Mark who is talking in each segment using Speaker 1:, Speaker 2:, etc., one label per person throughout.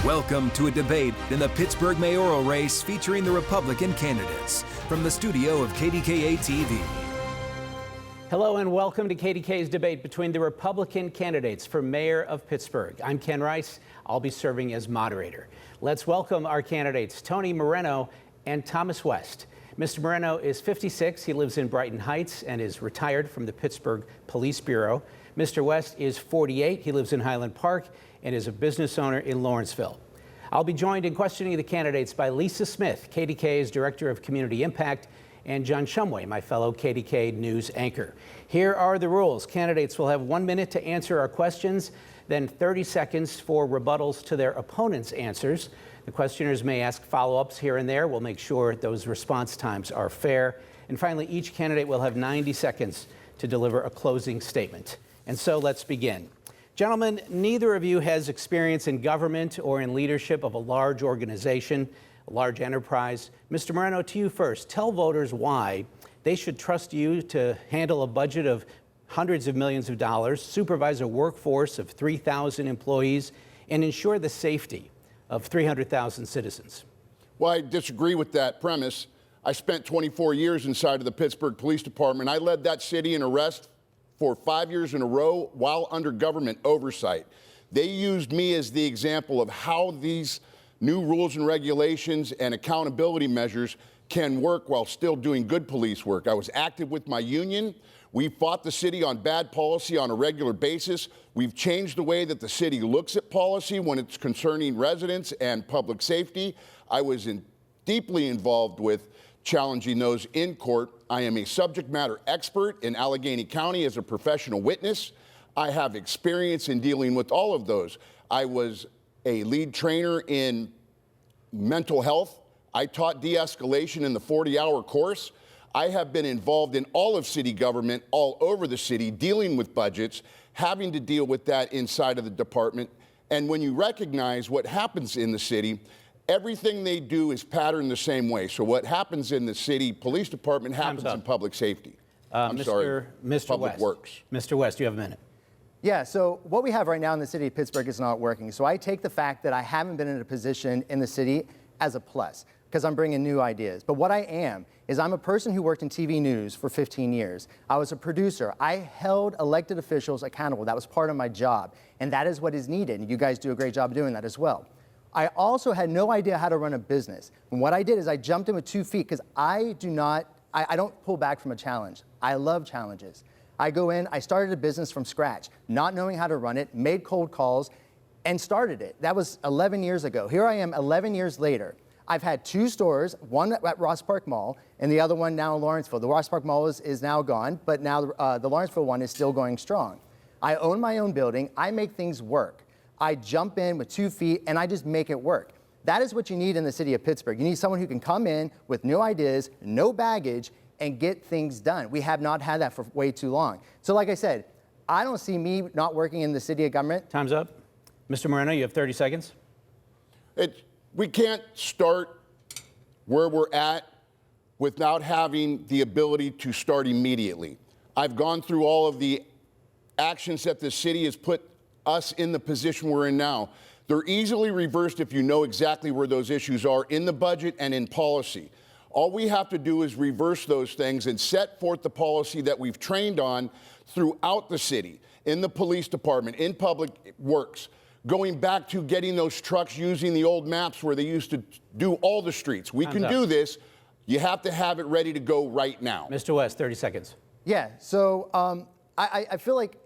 Speaker 1: Welcome to a debate in the Pittsburgh mayoral race featuring the Republican candidates. From the studio of KDKA-TV.
Speaker 2: Hello and welcome to KDK's debate between the Republican candidates for mayor of Pittsburgh. I'm Ken Rice. I'll be serving as moderator. Let's welcome our candidates, Tony Moreno and Thomas West. Mr. Moreno is 56. He lives in Brighton Heights and is retired from the Pittsburgh Police Bureau. Mr. West is 48. He lives in Highland Park and is a business owner in Lawrenceville. I'll be joined in questioning the candidates by Lisa Smith, KDKA's Director of Community Impact, and John Shumway, my fellow KDKA News anchor. Here are the rules. Candidates will have 1 minute to answer our questions, then 30 seconds for rebuttals to their opponents' answers. The questioners may ask follow-ups here and there. We'll make sure those response times are fair. And finally, each candidate will have 90 seconds to deliver a closing statement. And so let's begin. Gentlemen, neither of you has experience in government or in leadership of a large organization, a large enterprise. Mr. Moreno, to you first. Tell voters why they should trust you to handle a budget of hundreds of millions of dollars, supervise a workforce of 3,000 employees, and ensure the safety of 300,000 citizens.
Speaker 3: Well, I disagree with that premise. I spent 24 years inside of the Pittsburgh Police Department. I led that city in arrest for 5 years in a row while under government oversight. They used me as the example of how these new rules and regulations and accountability measures can work while still doing good police work. I was active with my union. We fought the city on bad policy on a regular basis. We've changed the way that the city looks at policy when it's concerning residents and public safety. I was deeply involved with challenging those in court. I am a subject matter expert in Allegheny County as a professional witness. I have experience in dealing with all of those. I was a lead trainer in mental health. I taught de-escalation in the 40-hour course. I have been involved in all of city government all over the city, dealing with budgets, having to deal with that inside of the department. And when you recognize what happens in the city, everything they do is patterned the same way. So what happens in the city police department happens in public safety.
Speaker 2: Mr.
Speaker 3: Public
Speaker 2: West.
Speaker 3: Works.
Speaker 2: Mr. West, you have a minute.
Speaker 4: Yeah, so what we have right now in the city of Pittsburgh is not working. So I take the fact that I haven't been in a position in the city as a plus, because I'm bringing new ideas. But what I am is I'm a person who worked in TV news for 15 years. I was a producer. I held elected officials accountable. That was part of my job. And that is what is needed. And you guys do a great job of doing that as well. I also had no idea how to run a business. And what I did is I jumped in with 2 feet, because I don't pull back from a challenge. I love challenges. I go in, I started a business from scratch, not knowing how to run it, made cold calls, and started it. That was 11 years ago. Here I am 11 years later. I've had 2 stores, one at Ross Park Mall and the other one now in Lawrenceville. The Ross Park Mall is now gone, but now the Lawrenceville one is still going strong. I own my own building. I make things work. I jump in with 2 feet and I just make it work. That is what you need in the city of Pittsburgh. You need someone who can come in with no ideas, no baggage, and get things done. We have not had that for way too long. So like I said, I don't see me not working in the city of government.
Speaker 2: Time's up. Mr. Moreno, you have 30 seconds.
Speaker 3: We can't start where we're at without having the ability to start immediately. I've gone through all of the actions that the city has put us in the position we're in now. They're easily reversed if you know exactly where those issues are in the budget and in policy. All we have to do is reverse those things and set forth the policy that we've trained on throughout the city, in the police department, in public works, going back to getting those trucks using the old maps where they used to do all the streets. We can do this. You have to have it ready to go right now.
Speaker 2: Mr. West, 30 seconds.
Speaker 4: Yeah, so I feel like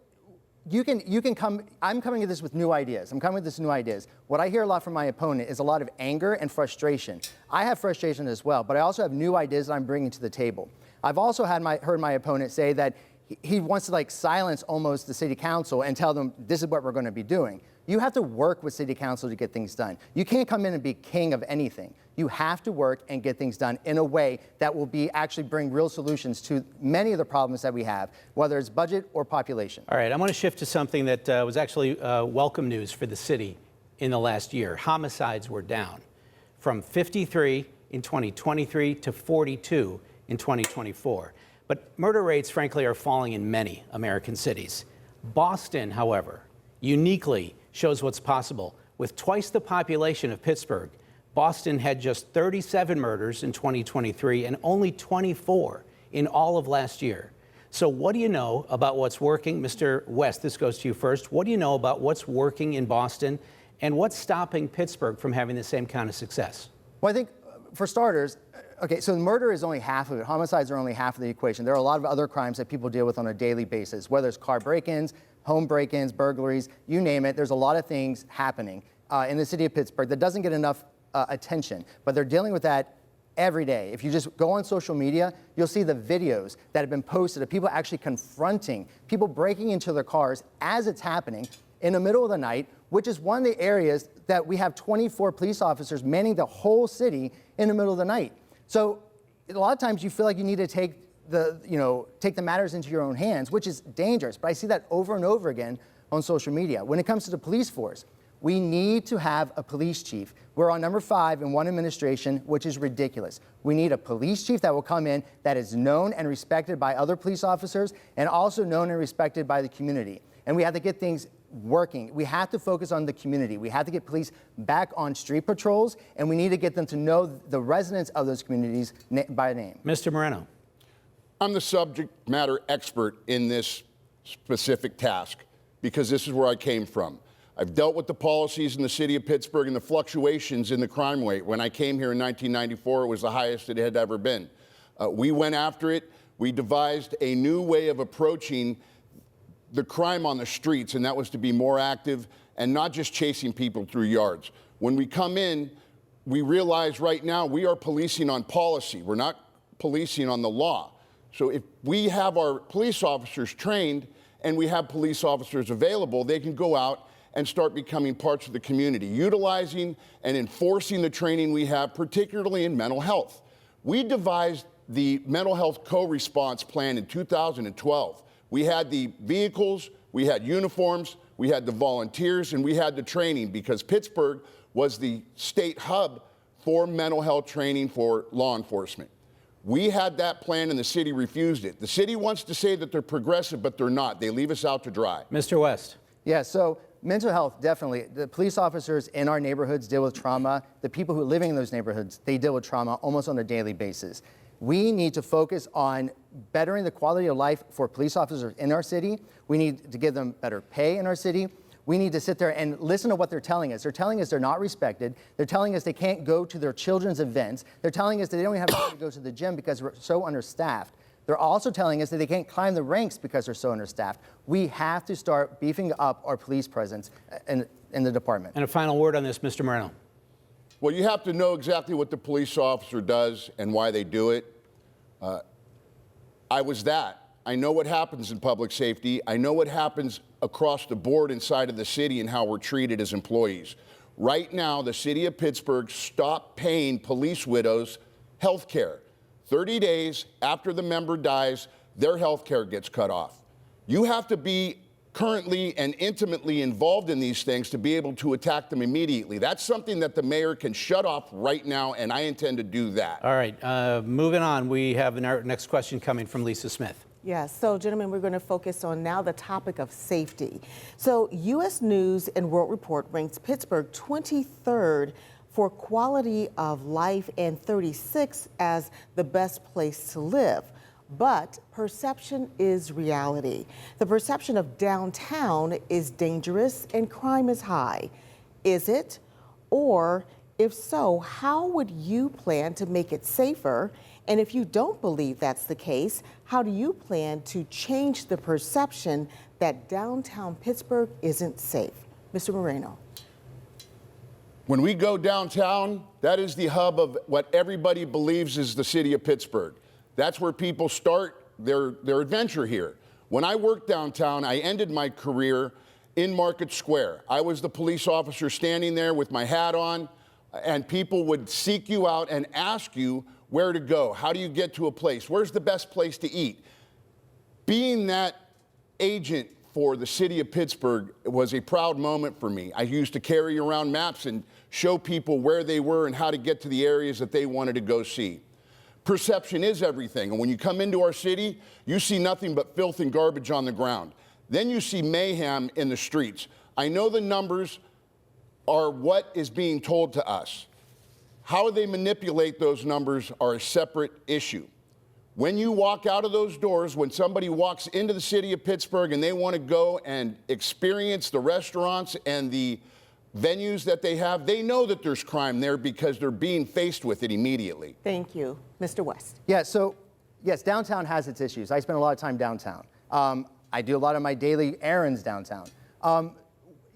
Speaker 4: you can come. I'm coming at this with new ideas. I'm coming with this new ideas. What I hear a lot from my opponent is a lot of anger and frustration. I have frustration as well, but I also have new ideas that I'm bringing to the table. I've also heard my opponent say that he wants to silence almost the city council and tell them this is what we're going to be doing. You have to work with city council to get things done. You can't come in and be king of anything. You have to work and get things done in a way that will actually bring real solutions to many of the problems that we have, whether it's budget or population.
Speaker 2: All right, I want to shift to something that was actually welcome news for the city in the last year. Homicides were down from 53 in 2023 to 42 in 2024. But murder rates, frankly, are falling in many American cities. Boston, however, uniquely shows what's possible With twice the population of Pittsburgh, Boston had just 37 murders in 2023 and only 24 in all of last year. So what do you know about what's working? Mr. West, this goes to you first. What do you know about what's working in Boston and what's stopping Pittsburgh from having the same kind of success?
Speaker 4: Well, I think for starters, okay, so murder is only half of it. Homicides are only half of the equation. There are a lot of other crimes that people deal with on a daily basis, whether it's car break-ins, home break-ins, burglaries, you name it. There's a lot of things happening in the city of Pittsburgh that doesn't get enough attention, but they're dealing with that every day. If you just go on social media, you'll see the videos that have been posted of people actually confronting people breaking into their cars as it's happening in the middle of the night, which is one of the areas that we have 24 police officers manning the whole city in the middle of the night. So a lot of times you feel like you need to take the matters into your own hands, which is dangerous. But I see that over and over again on social media. When it comes to the police force, we need to have a police chief. We're on number 5 in one administration, which is ridiculous. We need a police chief that will come in that is known and respected by other police officers and also known and respected by the community. And we have to get things working. We have to focus on the community. We have to get police back on street patrols, and we need to get them to know the residents of those communities by name.
Speaker 2: Mr. Moreno.
Speaker 3: I'm the subject matter expert in this specific task because this is where I came from. I've dealt with the policies in the city of Pittsburgh and the fluctuations in the crime rate. When I came here in 1994, it was the highest it had ever been. We went after it. We devised a new way of approaching the crime on the streets, and that was to be more active and not just chasing people through yards. When we come in, we realize right now we are policing on policy. We're not policing on the law. So if we have our police officers trained and we have police officers available, they can go out and start becoming parts of the community, utilizing and enforcing the training we have, particularly in mental health. We devised the mental health co-response plan in 2012. We had the vehicles, we had uniforms, we had the volunteers, and we had the training because Pittsburgh was the state hub for mental health training for law enforcement. We had that plan and the city refused it. The city wants to say that they're progressive, but they're not. They leave us out to dry.
Speaker 2: Mr. West.
Speaker 4: Yeah, so mental health, definitely. The police officers in our neighborhoods deal with trauma. The people who are living in those neighborhoods, they deal with trauma almost on a daily basis. We need to focus on bettering the quality of life for police officers in our city. We need to give them better pay in our city. We need to sit there and listen to what they're telling us. They're telling us they're not respected. They're telling us they can't go to their children's events. They're telling us that they don't even have time to go to the gym because we're so understaffed. They're also telling us that they can't climb the ranks because they're so understaffed. We have to start beefing up our police presence in the department.
Speaker 2: And a final word on this, Mr. Moreno.
Speaker 3: Well, you have to know exactly what the police officer does and why they do it. I was that. I know what happens in public safety. I know what happens across the board inside of the city and how we're treated as employees. Right now, the city of Pittsburgh stopped paying police widows health care. 30 days after the member dies, their health care gets cut off. You have to be currently and intimately involved in these things to be able to attack them immediately. That's something that the mayor can shut off right now, and I intend to do that.
Speaker 2: All right, moving on. We have our next question coming from Lisa Smith.
Speaker 5: Yes, so gentlemen, we're going to focus on now the topic of safety. So U.S. News and World Report ranks Pittsburgh 23rd for quality of life and 36th as the best place to live. But perception is reality. The perception of downtown is dangerous and crime is high. Is it? Or if so, how would you plan to make it safer? And if you don't believe that's the case, how do you plan to change the perception that downtown Pittsburgh isn't safe? Mr. Moreno.
Speaker 3: When we go downtown, that is the hub of what everybody believes is the city of Pittsburgh. That's where people start their adventure here. When I worked downtown, I ended my career in Market Square. I was the police officer standing there with my hat on, and people would seek you out and ask you where to go. How do you get to a place? Where's the best place to eat? Being that agent for the city of Pittsburgh was a proud moment for me. I used to carry around maps and show people where they were and how to get to the areas that they wanted to go see. Perception is everything. And when you come into our city, you see nothing but filth and garbage on the ground. Then you see mayhem in the streets. I know the numbers are what is being told to us. How they manipulate those numbers are a separate issue. When you walk out of those doors, when somebody walks into the city of Pittsburgh and they want to go and experience the restaurants and the venues that they have, they know that there's crime there because they're being faced with it immediately.
Speaker 5: Thank you. Mr. West.
Speaker 4: Yeah, so yes, downtown has its issues. I spend a lot of time downtown. I do a lot of my daily errands downtown.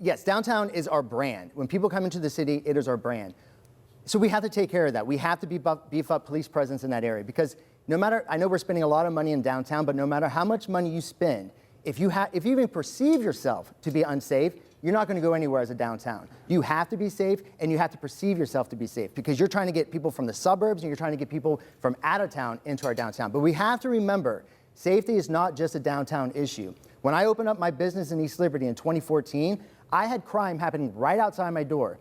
Speaker 4: Yes, downtown is our brand. When people come into the city, it is our brand. So we have to take care of that. We have to beef up police presence in that area because no matter, I know we're spending a lot of money in downtown, but no matter how much money you spend, if you even perceive yourself to be unsafe, you're not going to go anywhere as a downtown. You have to be safe, and you have to perceive yourself to be safe because you're trying to get people from the suburbs and you're trying to get people from out of town into our downtown. But we have to remember, safety is not just a downtown issue. When I opened up my business in East Liberty in 2014, I had crime happening right outside my door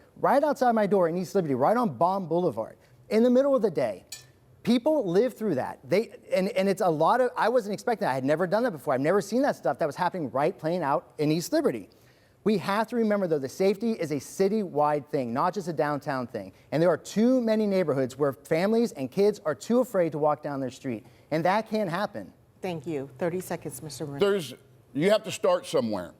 Speaker 4: in East Liberty, right on Baum Boulevard, in the middle of the day. People live through that. And it's a lot of, I wasn't expecting that. I had never done that before. I've never seen that stuff that was happening playing out in East Liberty. We have to remember, though, the safety is a citywide thing, not just a downtown thing. And there are too many neighborhoods where families and kids are too afraid to walk down their street. And that can't happen.
Speaker 5: Thank you. 30 seconds, Mr. Moreno.
Speaker 3: You have to start somewhere.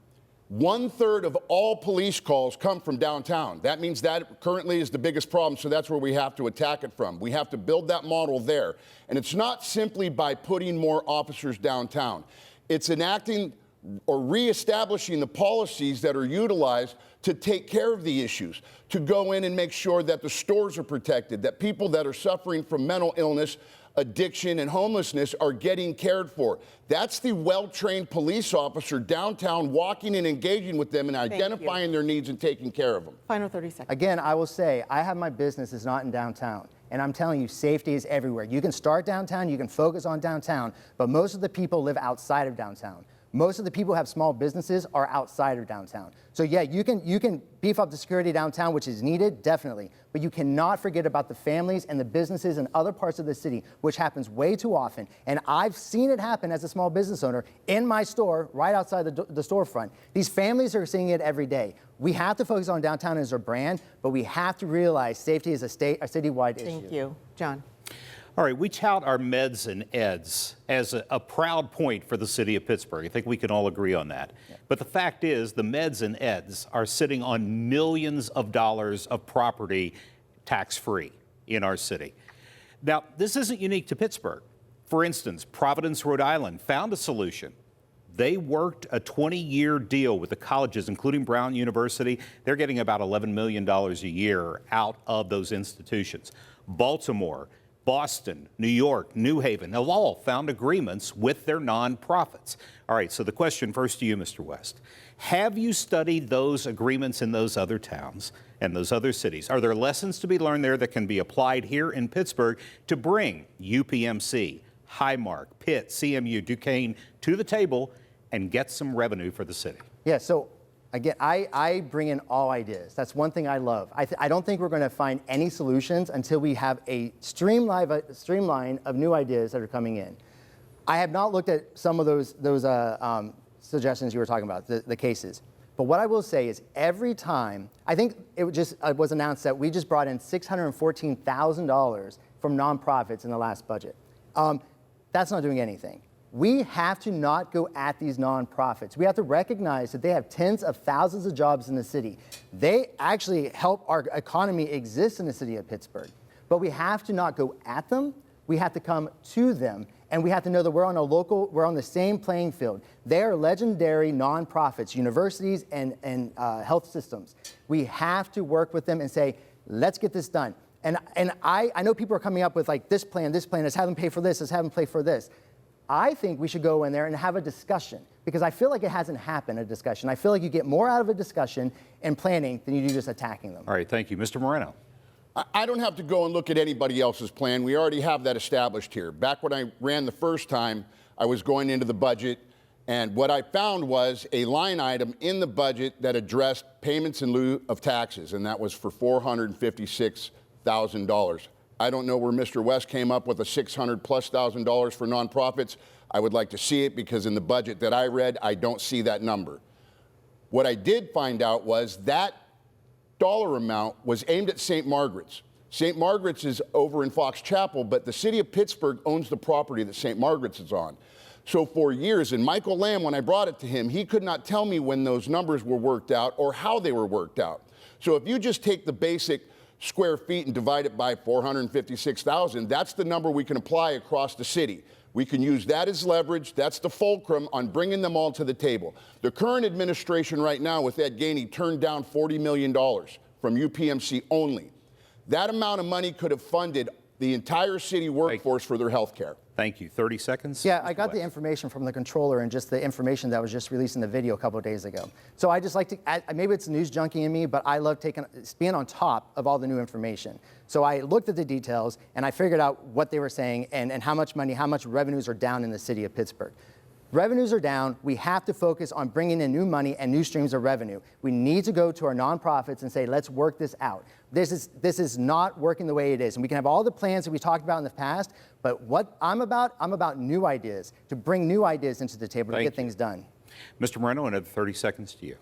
Speaker 3: 1/3 of all police calls come from downtown. That means that currently is the biggest problem, so that's where we have to attack it from. We have to build that model there. And it's not simply by putting more officers downtown. It's enacting or reestablishing the policies that are utilized to take care of the issues, to go in and make sure that the stores are protected, that people that are suffering from mental illness, addiction, and homelessness are getting cared for. That's the well-trained police officer downtown walking and engaging with them and identifying their needs and taking care of them.
Speaker 5: Final 30 seconds.
Speaker 4: Again, I will say, I have my business is not in downtown. And I'm telling you, safety is everywhere. You can start downtown, you can focus on downtown, but most of the people live outside of downtown. Most of the people who have small businesses are outside of downtown. So yeah, you can beef up the security downtown, which is needed, definitely. But you cannot forget about the families and the businesses in other parts of the city, which happens way too often. And I've seen it happen as a small business owner in my store, right outside the storefront. These families are seeing it every day. We have to focus on downtown as our brand, but we have to realize safety is a citywide issue.
Speaker 5: Thank you. John.
Speaker 6: All right, we tout our meds and eds as a proud point for the city of Pittsburgh. I think we can all agree on that. Yeah. But the fact is, the meds and eds are sitting on millions of dollars of property tax-free in our city. Now, this isn't unique to Pittsburgh. For instance, Providence, Rhode Island found a solution. They worked a 20-year deal with the colleges, including Brown University. They're getting about $11 million a year out of those institutions. Baltimore, Boston, New York, New Haven have all found agreements with their nonprofits. All right, so the question first to you, Mr. West. Have you studied those agreements in those other towns and those other cities? Are there lessons to be learned there that can be applied here in Pittsburgh to bring UPMC, Highmark, Pitt, CMU, Duquesne to the table and get some revenue for the city?
Speaker 4: Yeah, so again, I bring in all ideas. That's one thing I love. I don't think we're going to find any solutions until we have a streamline of new ideas that are coming in. I have not looked at some of those suggestions you were talking about, the cases. But what I will say is every time, I think it was announced that we just brought in $614,000 from nonprofits in the last budget. That's not doing anything. We have to not go at these nonprofits. We have to recognize that they have tens of thousands of jobs in the city. They actually help our economy exist in the city of Pittsburgh. But we have to not go at them. We have to come to them. And we have to know that we're on the same playing field. They are legendary nonprofits, universities and health systems. We have to work with them and say, let's get this done. And I know people are coming up with like this plan, let's have them pay for this, let's have them pay for this. I think we should go in there and have a discussion because I feel like it hasn't happened, a discussion. I feel like you get more out of a discussion and planning than you do just attacking them.
Speaker 6: All right, thank you. Mr. Moreno.
Speaker 3: I don't have to go and look at anybody else's plan. We already have that established here. Back when I ran the first time, I was going into the budget, and what I found was a line item in the budget that addressed payments in lieu of taxes, and that was for $456,000. I don't know where Mr. West came up with a $600,000+ for nonprofits. I would like to see it because in the budget that I read, I don't see that number. What I did find out was that dollar amount was aimed at St. Margaret's. St. Margaret's is over in Fox Chapel, but the city of Pittsburgh owns the property that St. Margaret's is on. So for years, and Michael Lamb, when I brought it to him, he could not tell me when those numbers were worked out or how they were worked out. So if you just take the basic square feet and divide it by 456,000, that's the number we can apply across the city. We can use that as leverage. That's the fulcrum on bringing them all to the table. The current administration right now with Ed Gainey turned down $40 million from UPMC only. That amount of money could have funded the entire city workforce for their health care.
Speaker 6: Thank you. 30 seconds.
Speaker 4: Yeah, I got the information from the controller and just the information that was just released in the video a couple of days ago. So I just like to, maybe it's a news junkie in me, but I love being on top of all the new information. So I looked at the details and I figured out what they were saying and how much money, how much revenues are down in the city of Pittsburgh. Revenues are down. We have to focus on bringing in new money and new streams of revenue. We need to go to our nonprofits and say, let's work this out. This is not working the way it is. And we can have all the plans that we talked about in the past, but what I'm about new ideas, to bring new ideas into the table to get things done.
Speaker 6: Mr. Moreno, another 30 seconds to you.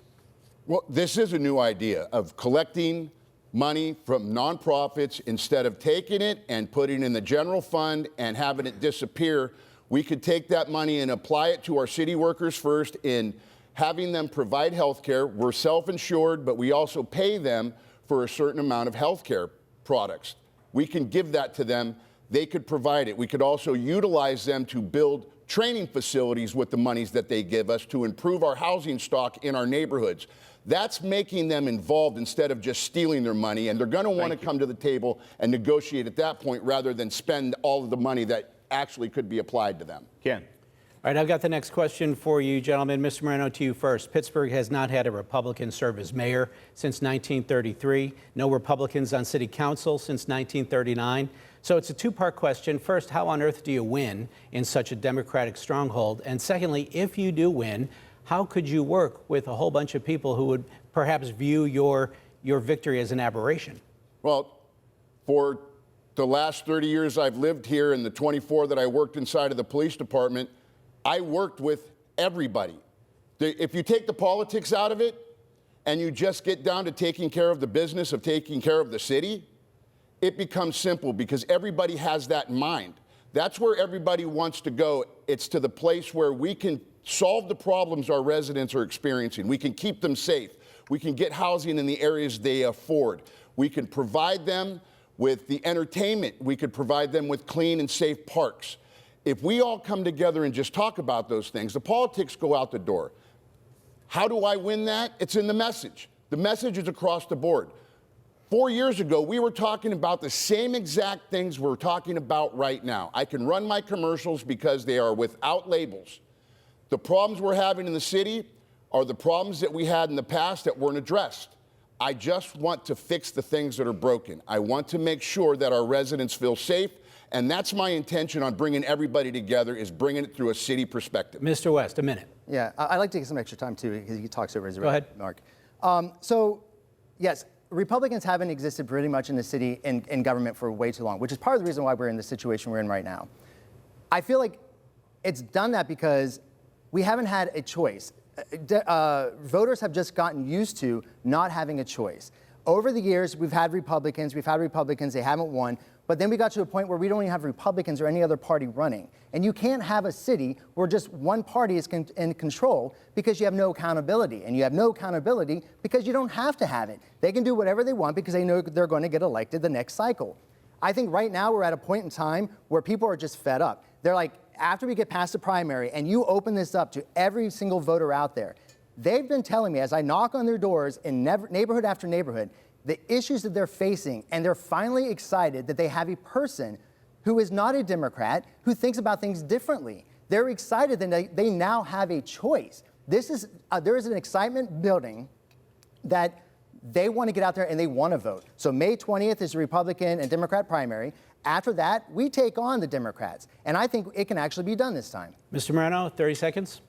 Speaker 3: Well, this is a new idea of collecting money from nonprofits instead of taking it and putting it in the general fund and having it disappear. We could take that money and apply it to our city workers first in having them provide health care. We're self-insured, but we also pay them for a certain amount of health care products. We can give that to them. They could provide it. We could also utilize them to build training facilities with the monies that they give us to improve our housing stock in our neighborhoods. That's making them involved instead of just stealing their money, and they're going to want to come to the table and negotiate at that point rather than spend all of the money that actually could be applied to them.
Speaker 6: Ken.
Speaker 2: All right, I've got the next question for you, gentlemen. Mr. Moreno, to you first. Pittsburgh has not had a Republican serve as mayor since 1933. No Republicans on city council since 1939. So it's a two-part question. First, how on earth do you win in such a Democratic stronghold? And secondly, if you do win, how could you work with a whole bunch of people who would perhaps view your victory as an aberration?
Speaker 3: Well, for the last 30 years I've lived here and the 24 that I worked inside of the police department, I worked with everybody. If you take the politics out of it and you just get down to taking care of the business of taking care of the city, it becomes simple because everybody has that in mind. That's where everybody wants to go. It's to the place where we can solve the problems our residents are experiencing. We can keep them safe. We can get housing in the areas they afford. We can provide them with the entertainment. We could provide them with clean and safe parks. If we all come together and just talk about those things, the politics go out the door. How do I win that? It's in the message. The message is across the board. 4 years ago, we were talking about the same exact things we're talking about right now. I can run my commercials because they are without labels. The problems we're having in the city are the problems that we had in the past that weren't addressed. I just want to fix the things that are broken. I want to make sure that our residents feel safe. And that's my intention on bringing everybody together, is bringing it through a city perspective.
Speaker 2: Mr. West, a minute.
Speaker 4: Yeah, I'd like to take some extra time too because he talks over his
Speaker 2: remark.
Speaker 4: So, yes, Republicans haven't existed pretty much in the city in government for way too long, which is part of the reason why we're in the situation we're in right now. I feel like it's done that because we haven't had a choice. Voters have just gotten used to not having a choice. Over the years, we've had Republicans, they haven't won. But then we got to a point where we don't even have Republicans or any other party running. And you can't have a city where just one party is in control because you have no accountability. And you have no accountability because you don't have to have it. They can do whatever they want because they know they're going to get elected the next cycle. I think right now we're at a point in time where people are just fed up. They're like, after we get past the primary and you open this up to every single voter out there, they've been telling me as I knock on their doors in neighborhood after neighborhood, the issues that they're facing, and they're finally excited that they have a person who is not a Democrat, who thinks about things differently. They're excited that they now have a choice. There is an excitement building that they want to get out there and they want to vote. So May 20th is the Republican and Democrat primary. After that, we take on the Democrats. And I think it can actually be done this time.
Speaker 2: Mr. Moreno, 30 seconds.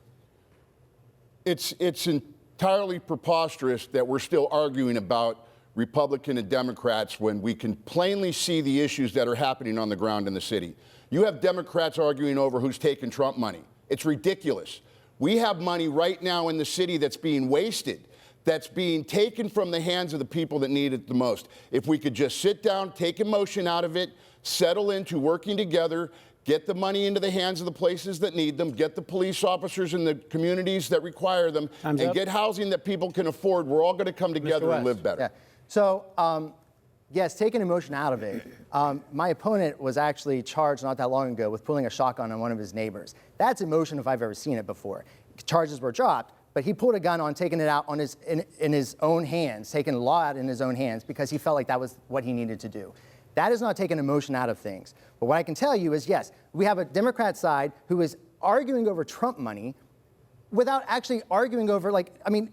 Speaker 3: It's entirely preposterous that we're still arguing about Republican and Democrats when we can plainly see the issues that are happening on the ground in the city. You have Democrats arguing over who's taking Trump money. It's ridiculous. We have money right now in the city that's being wasted. that's being taken from the hands of the people that need it the most. If we could just sit down, take emotion out of it, settle into working together, get the money into the hands of the places that need them, get the police officers in the communities that require them, and get housing that people can afford, we're all going to come together and live better.
Speaker 4: Yeah. So, yes, taking emotion out of it. My opponent was actually charged not that long ago with pulling a shotgun on one of his neighbors. That's emotion if I've ever seen it before. Charges were dropped, but he pulled a gun on taking it out on in his own hands, taking the law out in his own hands because he felt like that was what he needed to do. That is not taking emotion out of things. But what I can tell you is, yes, we have a Democrat side who is arguing over Trump money without actually arguing over,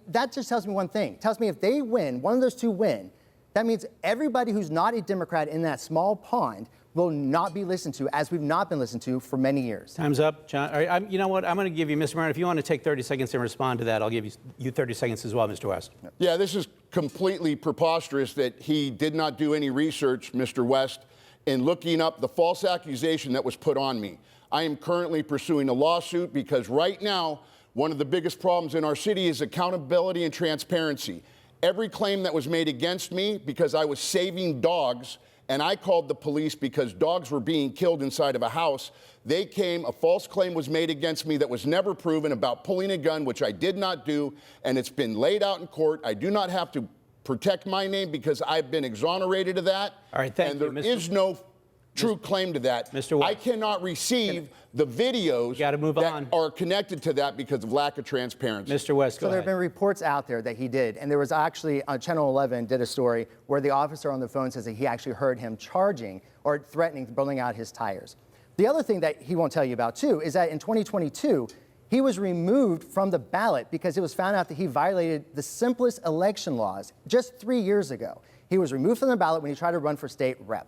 Speaker 4: that just tells me one thing. It tells me if they win, one of those two win, that means everybody who's not a Democrat in that small pond will not be listened to, as we've not been listened to for many years.
Speaker 2: Time's up, John. All right, you know what? I'm going to give you, Mr. Moreno, if you want to take 30 seconds and respond to that, I'll give you 30 seconds as well, Mr. West.
Speaker 3: Yeah, this is completely preposterous that he did not do any research, Mr. West, in looking up the false accusation that was put on me. I am currently pursuing a lawsuit because right now, one of the biggest problems in our city is accountability and transparency. Every claim that was made against me because I was saving dogs, and I called the police because dogs were being killed inside of a house. They came, a false claim was made against me that was never proven about pulling a gun, which I did not do, and it's been laid out in court. I do not have to protect my name because I've been exonerated of that.
Speaker 2: All right, thank
Speaker 3: and
Speaker 2: you,
Speaker 3: there is no true claim to that.
Speaker 2: Mr. West.
Speaker 3: I cannot receive the videos that are connected to that because of lack of transparency.
Speaker 2: Mr. West, go
Speaker 4: So there
Speaker 2: ahead.
Speaker 4: have been reports out there that he did, and there was actually, Channel 11 did a story where the officer on the phone says that he actually heard him charging or threatening to blowing out his tires. The other thing that he won't tell you about, too, is that in 2022, he was removed from the ballot because it was found out that he violated the simplest election laws just 3 years ago. He was removed from the ballot when he tried to run for state rep.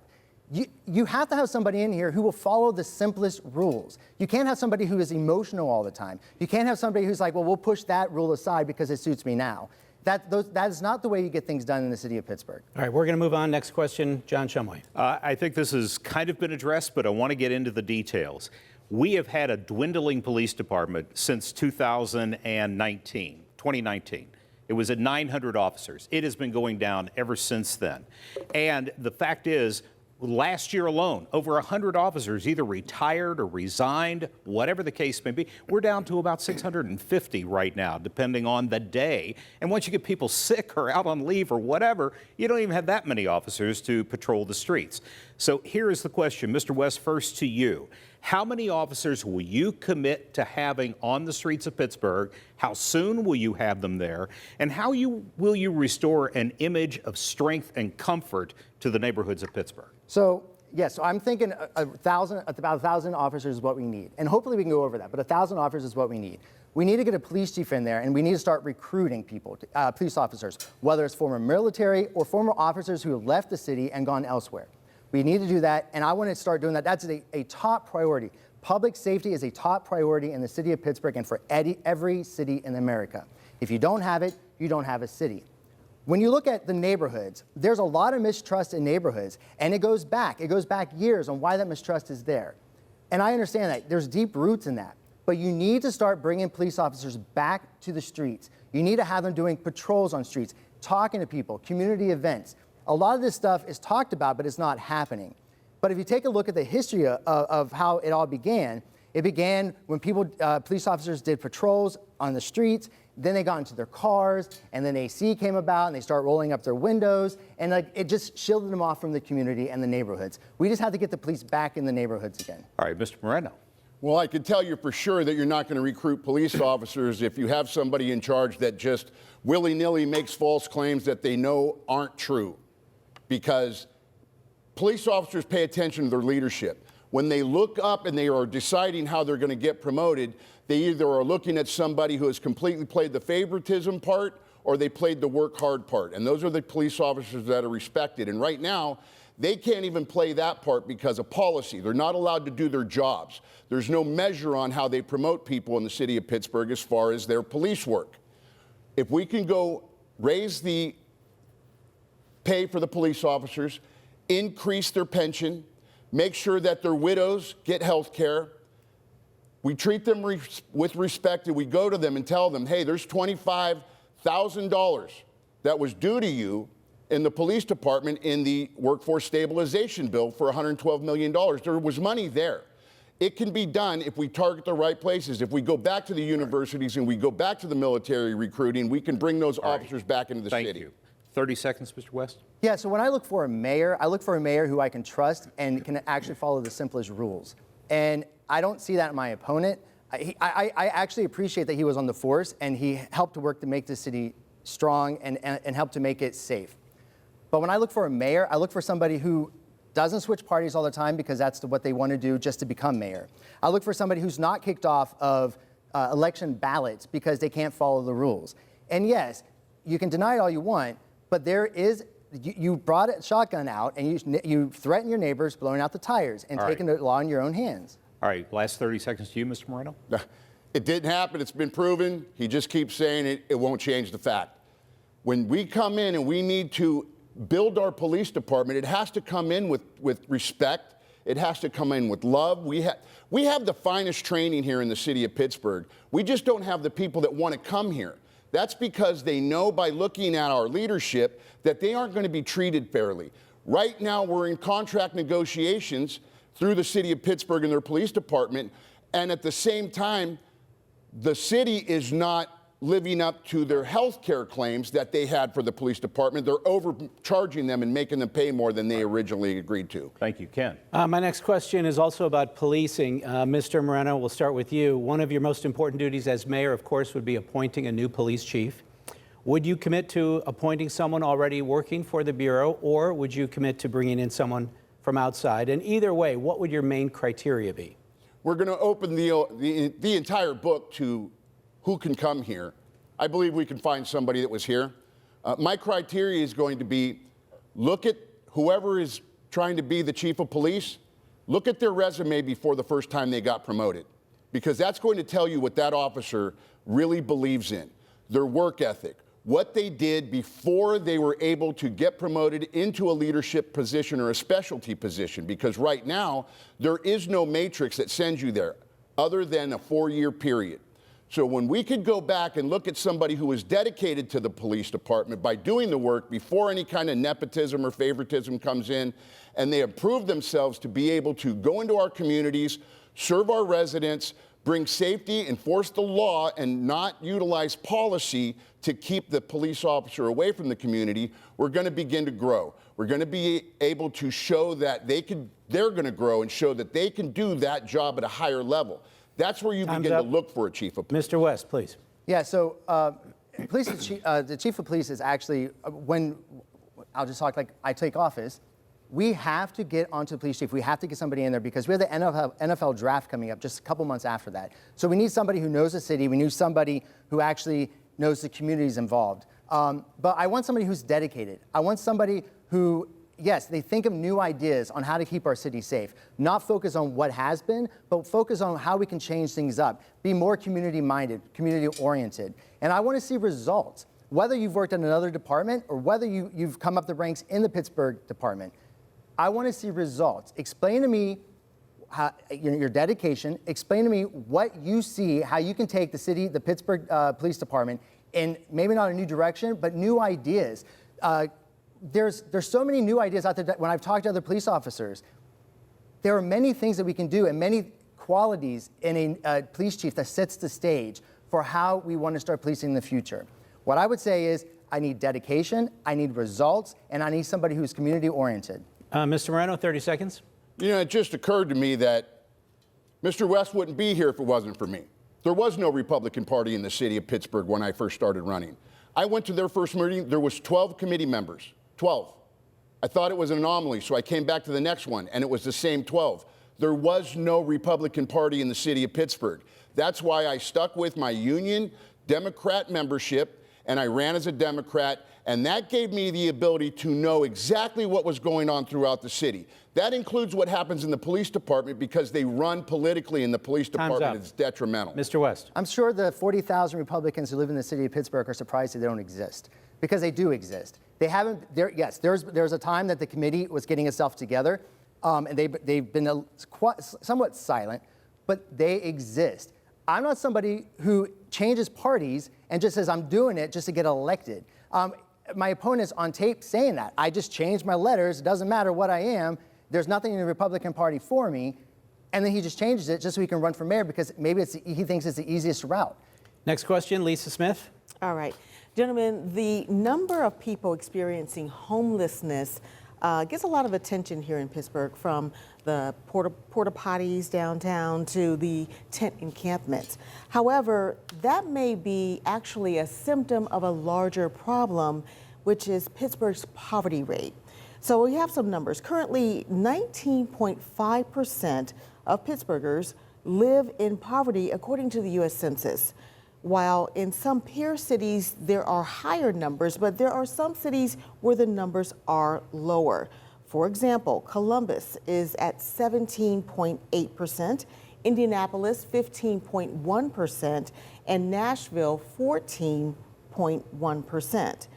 Speaker 4: You have to have somebody in here who will follow the simplest rules. You can't have somebody who is emotional all the time. You can't have somebody who's like, well, we'll push that rule aside because it suits me now. That is not the way you get things done in the city of Pittsburgh.
Speaker 2: All right, we're going to move on. Next question, John Shumway.
Speaker 6: I think this has kind of been addressed, but I want to get into the details. We have had a dwindling police department since 2019. It was at 900 officers. It has been going down ever since then. And the fact is, last year alone, over 100 officers either retired or resigned, whatever the case may be. We're down to about 650 right now, depending on the day. And once you get people sick or out on leave or whatever, you don't even have that many officers to patrol the streets. So here is the question, Mr. West, first to you. How many officers will you commit to having on the streets of Pittsburgh? How soon will you have them there? And how will you restore an image of strength and comfort to the neighborhoods of Pittsburgh?
Speaker 4: So, yes, so I'm thinking about 1,000 officers is what we need. And hopefully we can go over that, but 1,000 officers is what we need. We need to get a police chief in there, and we need to start recruiting people, police officers, whether it's former military or former officers who have left the city and gone elsewhere. We need to do that, and I want to start doing that. That's a top priority. Public safety is a top priority in the city of Pittsburgh and for every city in America. If you don't have it, you don't have a city. When you look at the neighborhoods, there's a lot of mistrust in neighborhoods, and it goes back years on why that mistrust is there. And I understand that. There's deep roots in that. But you need to start bringing police officers back to the streets. You need to have them doing patrols on streets, talking to people, community events. A lot of this stuff is talked about, but it's not happening. But if you take a look at the history of how it all began, it began when police officers did patrols on the streets, then they got into their cars, and then AC came about, and they start rolling up their windows, and it just shielded them off from the community and the neighborhoods. We just have to get the police back in the neighborhoods again.
Speaker 6: All right, Mr. Moreno.
Speaker 3: Well, I can tell you for sure that you're not going to recruit police officers if you have somebody in charge that just willy-nilly makes false claims that they know aren't true. Because police officers pay attention to their leadership. When they look up and they are deciding how they're going to get promoted, they either are looking at somebody who has completely played the favoritism part or they played the work hard part. And those are the police officers that are respected. And right now, they can't even play that part because of policy. They're not allowed to do their jobs. There's no measure on how they promote people in the city of Pittsburgh as far as their police work. If we can go raise the pay for the police officers, increase their pension, make sure that their widows get health care. We treat them with respect, and we go to them and tell them, hey, there's $1,000 that was due to you in the police department in the workforce stabilization bill for $112 million. There was money there. It can be done if we target the right places. If we go back to the universities and we go back to the military recruiting, we can bring those officers back into the city.
Speaker 6: Thank you. 30 seconds, Mr. West.
Speaker 4: Yeah, so when I look for a mayor, I look for a mayor who I can trust and can actually follow the simplest rules. And I don't see that in my opponent. I actually appreciate that he was on the force and he helped to work to make the city strong and help to make it safe. But when I look for a mayor, I look for somebody who doesn't switch parties all the time because that's what they want to do just to become mayor. I look for somebody who's not kicked off of election ballots because they can't follow the rules. And yes, you can deny it all you want, but there is, you brought a shotgun out and you threaten your neighbors blowing out the tires and taking the law in your own hands.
Speaker 6: All right, last 30 seconds to you, Mr. Moreno.
Speaker 3: It didn't happen. It's been proven. He just keeps saying it. It won't change the fact. When we come in and we need to build our police department, it has to come in with respect. It has to come in with love. We have the finest training here in the city of Pittsburgh. We just don't have the people that want to come here. That's because they know by looking at our leadership that they aren't going to be treated fairly. Right now, we're in contract negotiations through the city of Pittsburgh and their police department, and at the same time, the city is not living up to their health care claims that they had for the police department. They're overcharging them and making them pay more than they originally agreed to.
Speaker 6: Thank you. Ken.
Speaker 2: My next question is also about policing. Mr. Moreno, we'll start with you. One of your most important duties as mayor, of course, would be appointing a new police chief. Would you commit to appointing someone already working for the Bureau, or would you commit to bringing in someone from outside? And either way, what would your main criteria be?
Speaker 3: We're going to open the entire book to who can come here. I believe we can find somebody that was here. My criteria is going to be, look at whoever is trying to be the chief of police, look at their resume before the first time they got promoted, because that's going to tell you what that officer really believes in, their work ethic, what they did before they were able to get promoted into a leadership position or a specialty position, because right now there is no matrix that sends you there other than a 4-year period. So when we could go back and look at somebody who was dedicated to the police department by doing the work before any kind of nepotism or favoritism comes in, and they have proved themselves to be able to go into our communities, serve our residents, bring safety, enforce the law, and not utilize policy to keep the police officer away from the community, we're going to begin to grow. We're going to be able to show that they're going to grow and show that they can do that job at a higher level. That's where you begin to look for a chief of police.
Speaker 2: Mr. West, please.
Speaker 4: Yeah, so the chief of police is actually, when, I'll just talk like I take office, we have to get onto the police chief. We have to get somebody in there because we have the NFL draft coming up just a couple months after that. So we need somebody who knows the city. We need somebody who actually knows the communities involved. But I want somebody who's dedicated. I want somebody who, yes, they think of new ideas on how to keep our city safe, not focus on what has been, but focus on how we can change things up, be more community-minded, community-oriented. And I want to see results, whether you've worked in another department or whether you've come up the ranks in the Pittsburgh department. I want to see results. Explain to me your dedication. Explain to me what you see, how you can take the city, the Pittsburgh Police Department in maybe not a new direction, but new ideas. There's so many new ideas out there that when I've talked to other police officers, there are many things that we can do and many qualities in a police chief that sets the stage for how we want to start policing in the future. What I would say is I need dedication, I need results, and I need somebody who's community-oriented.
Speaker 2: Mr. Moreno, 30 seconds.
Speaker 3: You know, it just occurred to me that Mr. West wouldn't be here if it wasn't for me. There was no Republican Party in the city of Pittsburgh when I first started running. I went to their first meeting, there was 12 committee members, 12. I thought it was an anomaly, so I came back to the next one, and it was the same 12. There was no Republican Party in the city of Pittsburgh. That's why I stuck with my union Democrat membership, and I ran as a Democrat, and that gave me the ability to know exactly what was going on throughout the city. That includes what happens in the police department because they run politically in the police department. It's detrimental.
Speaker 2: Mr. West.
Speaker 4: I'm sure the 40,000 Republicans who live in the city of Pittsburgh are surprised that they don't exist, because they do exist. They haven't, yes, there's a time that the committee was getting itself together, and they've been somewhat silent, but they exist. I'm not somebody who changes parties and just says I'm doing it just to get elected. My opponent's on tape saying that. I just changed my letters. It doesn't matter what I am. There's nothing in the Republican Party for me. And then he just changes it just so he can run for mayor because maybe he thinks it's the easiest route.
Speaker 2: Next question, Lisa Smith.
Speaker 5: All right. Gentlemen, the number of people experiencing homelessness gets a lot of attention here in Pittsburgh, from the porta potties downtown to the tent encampments. However, that may be actually a symptom of a larger problem, which is Pittsburgh's poverty rate. So we have some numbers. Currently, 19.5% of Pittsburghers live in poverty, according to the U.S. Census. While in some peer cities there are higher numbers, but there are some cities where the numbers are lower. For example, Columbus is at 17.8%, Indianapolis 15.1%, and Nashville 14.1%.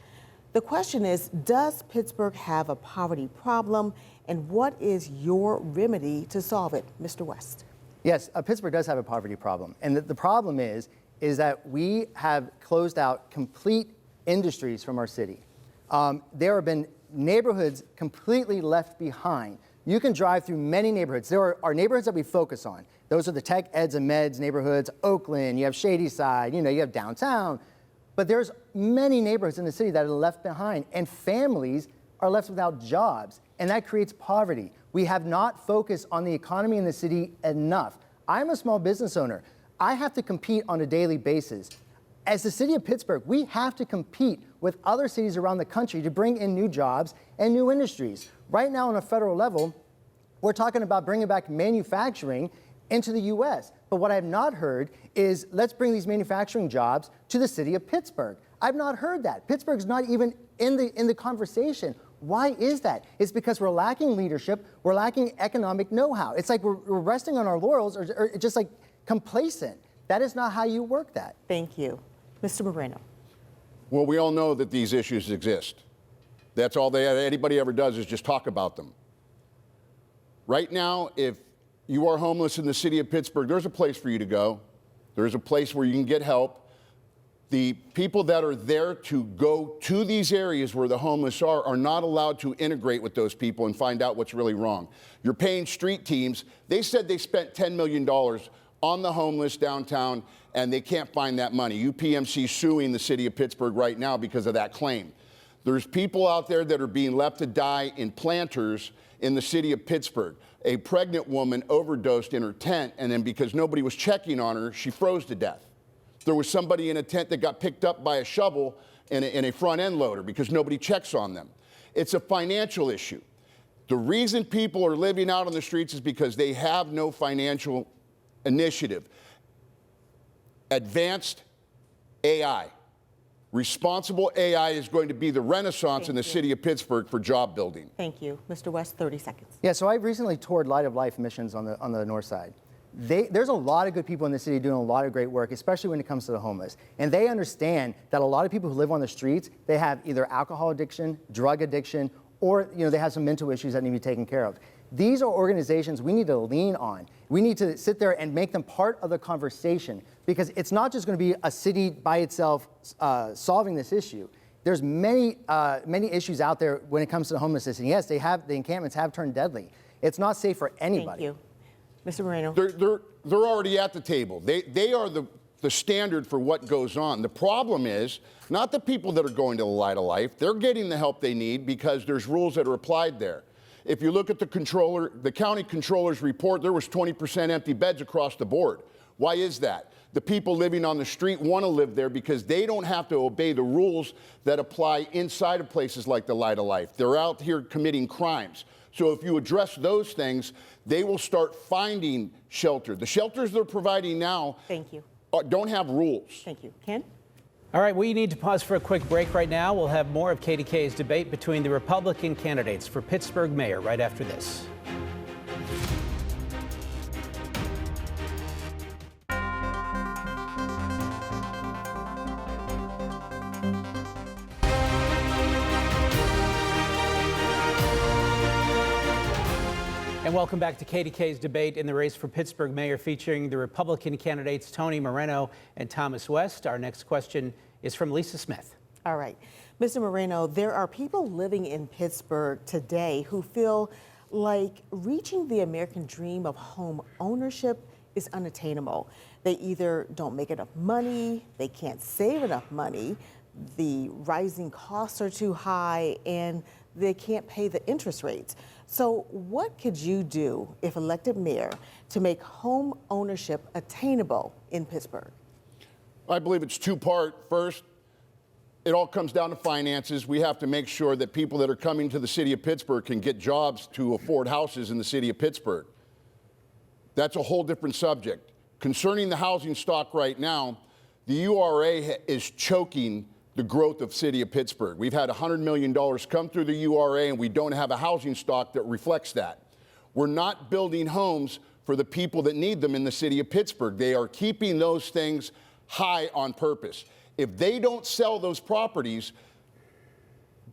Speaker 5: The question is, does Pittsburgh have a poverty problem, and what is your remedy to solve it, Mr. West?
Speaker 4: Yes, Pittsburgh does have a poverty problem, and the problem is that we have closed out complete industries from our city. There have been neighborhoods completely left behind. You can drive through many neighborhoods. There are neighborhoods that we focus on. Those are the tech, eds, and meds neighborhoods, Oakland, you have Shadyside, you have downtown. But there's many neighborhoods in the city that are left behind, and families are left without jobs, and that creates poverty. We have not focused on the economy in the city enough. I'm a small business owner. I have to compete on a daily basis. As the city of Pittsburgh, we have to compete with other cities around the country to bring in new jobs and new industries. Right now on a federal level, we're talking about bringing back manufacturing into the U.S. But what I have not heard is, let's bring these manufacturing jobs to the city of Pittsburgh. I've not heard that. Pittsburgh's not even in the conversation. Why is that? It's because we're lacking leadership, we're lacking economic know-how. It's like we're resting on our laurels or just like complacent. That is not how you work that.
Speaker 5: Thank you. Mr. Moreno.
Speaker 3: Well, we all know that these issues exist. That's all anybody ever does is just talk about them. Right now, if you are homeless in the city of Pittsburgh, there's a place for you to go. There's a place where you can get help. The people that are there to go to these areas where the homeless are not allowed to integrate with those people and find out what's really wrong. You're paying street teams. They said they spent $10 million on the homeless downtown, and they can't find that money. UPMC suing the city of Pittsburgh right now because of that claim. There's people out there that are being left to die in planters in the city of Pittsburgh. A pregnant woman overdosed in her tent, and then because nobody was checking on her, she froze to death. There was somebody in a tent that got picked up by a shovel in a front end loader because nobody checks on them. It's a financial issue. The reason people are living out on the streets is because they have no financial initiative. Advanced AI. Responsible AI is going to be the renaissance in the city of Pittsburgh for job building.
Speaker 5: Thank you. Mr. West, 30 seconds.
Speaker 4: Yeah, so I recently toured Light of Life missions on the north side. There's a lot of good people in the city doing a lot of great work, especially when it comes to the homeless. And they understand that a lot of people who live on the streets, they have either alcohol addiction, drug addiction, or they have some mental issues that need to be taken care of. These are organizations we need to lean on. We need to sit there and make them part of the conversation, because it's not just going to be a city by itself solving this issue. There's many issues out there when it comes to homelessness. And yes, the encampments have turned deadly. It's not safe for anybody.
Speaker 5: Thank you. Mr. Moreno.
Speaker 3: They're already at the table. They are the standard for what goes on. The problem is not the people that are going to the Light of Life. They're getting the help they need because there's rules that are applied there. If you look at the county controller's report, there was 20% empty beds across the board. Why is that? The people living on the street want to live there because they don't have to obey the rules that apply inside of places like the Light of Life. They're out here committing crimes. So if you address those things, they will start finding shelter. The shelters they're providing now
Speaker 5: Thank you.
Speaker 3: Don't have rules.
Speaker 5: Thank you. Ken?
Speaker 2: All right, we need to pause for a quick break right now. We'll have more of KDKA's debate between the Republican candidates for Pittsburgh mayor right after this. And welcome back to KDKA's debate in the race for Pittsburgh mayor, featuring the Republican candidates Tony Moreno and Thomas West. Our next question is from Lisa Smith.
Speaker 5: All right. Mr. Moreno, there are people living in Pittsburgh today who feel like reaching the American dream of home ownership is unattainable. They either don't make enough money, they can't save enough money, the rising costs are too high, and they can't pay the interest rates. So what could you do, if elected mayor, to make home ownership attainable in Pittsburgh?
Speaker 3: I believe it's two-part. First, it all comes down to finances. We have to make sure that people that are coming to the city of Pittsburgh can get jobs to afford houses in the city of Pittsburgh. That's a whole different subject. Concerning the housing stock right now, the URA is choking the growth of city of Pittsburgh. We've had $100 million come through the URA, and we don't have a housing stock that reflects that. We're not building homes for the people that need them in the city of Pittsburgh. They are keeping those things high on purpose. If they don't sell those properties,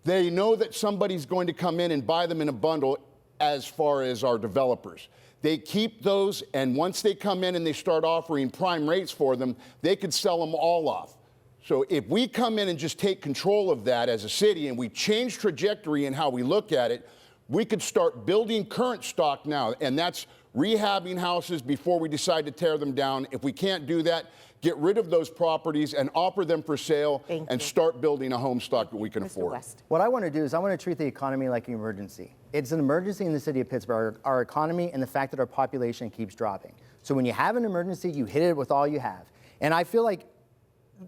Speaker 3: they know that somebody's going to come in and buy them in a bundle, as far as our developers. They keep those, and once they come in and they start offering prime rates for them, they could sell them all off. So if we come in and just take control of that as a city and we change trajectory in how we look at it, we could start building current stock now, and that's rehabbing houses before we decide to tear them down. If we can't do that, get rid of those properties and offer them for sale and start building a home stock that we can afford.
Speaker 5: West.
Speaker 4: What I want to do is I want to treat the economy like an emergency. It's an emergency in the city of Pittsburgh, our economy, and the fact that our population keeps dropping. So when you have an emergency, you hit it with all you have. And I feel like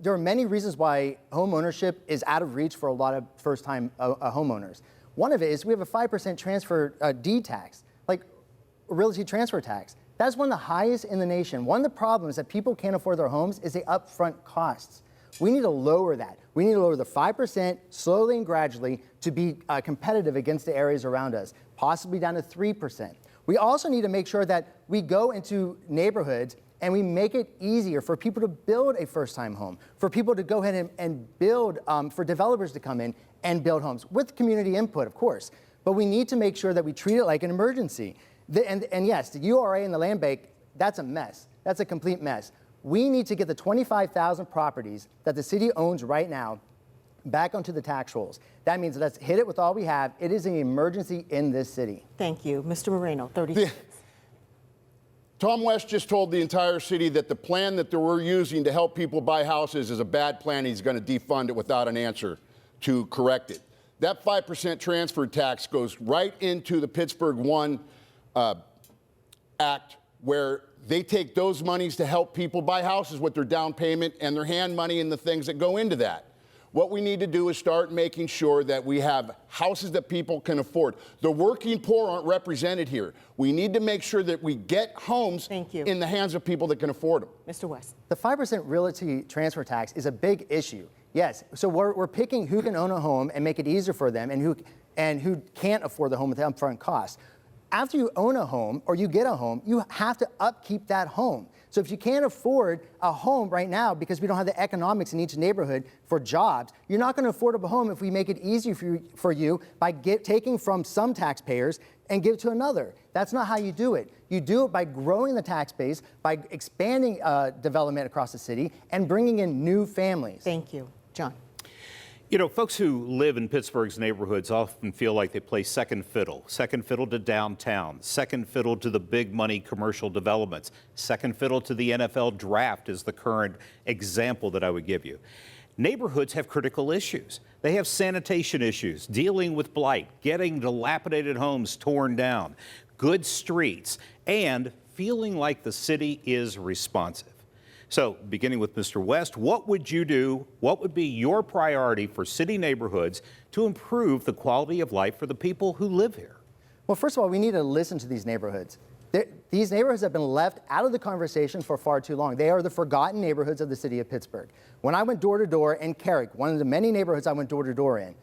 Speaker 4: there are many reasons why home ownership is out of reach for a lot of first-time homeowners. One of it is we have a 5% transfer deed tax, like realty transfer tax. That's one of the highest in the nation. One of the problems that people can't afford their homes is the upfront costs. We need to lower that. We need to lower the 5% slowly and gradually to be competitive against the areas around us, possibly down to 3%. We also need to make sure that we go into neighborhoods and we make it easier for people to build a first-time home, for people to go ahead and build, for developers to come in and build homes with community input, of course. But we need to make sure that we treat it like an emergency. And yes, the URA and the land bank, that's a mess. That's a complete mess. We need to get the 25,000 properties that the city owns right now back onto the tax rolls. That means let's hit it with all we have. It is an emergency in this city.
Speaker 5: Thank you. Mr. Moreno, 30 seconds.
Speaker 3: Tom West just told the entire city that the plan that we're using to help people buy houses is a bad plan. He's going to defund it without an answer to correct it. That 5% transfer tax goes right into the Pittsburgh One Act, where they take those monies to help people buy houses with their down payment and their hand money and the things that go into that. What we need to do is start making sure that we have houses that people can afford. The working poor aren't represented here. We need to make sure that we get homes in the hands of people that can afford them.
Speaker 5: Mr. West.
Speaker 4: The 5% realty transfer tax is a big issue. Yes, so we're picking who can own a home and make it easier for them and who can't afford the home with the upfront costs. After you own a home or you get a home, you have to upkeep that home. So if you can't afford a home right now because we don't have the economics in each neighborhood for jobs, you're not going to afford a home if we make it easier for you by taking from some taxpayers and give to another. That's not how you do it. You do it by growing the tax base, by expanding development across the city, and bringing in new families.
Speaker 5: Thank you. John.
Speaker 6: You know, folks who live in Pittsburgh's neighborhoods often feel like they play second fiddle to downtown, second fiddle to the big money commercial developments, second fiddle to the NFL draft is the current example that I would give you. Neighborhoods have critical issues. They have sanitation issues, dealing with blight, getting dilapidated homes torn down, good streets, and feeling like the city is responsive. So, beginning with Mr. West, what would you do? What would be your priority for city neighborhoods to improve the quality of life for the people who live here?
Speaker 4: Well, first of all, we need to listen to these neighborhoods. These neighborhoods have been left out of the conversation for far too long. They are the forgotten neighborhoods of the city of Pittsburgh. When I went door to door in Carrick, one of the many neighborhoods I went door to door in,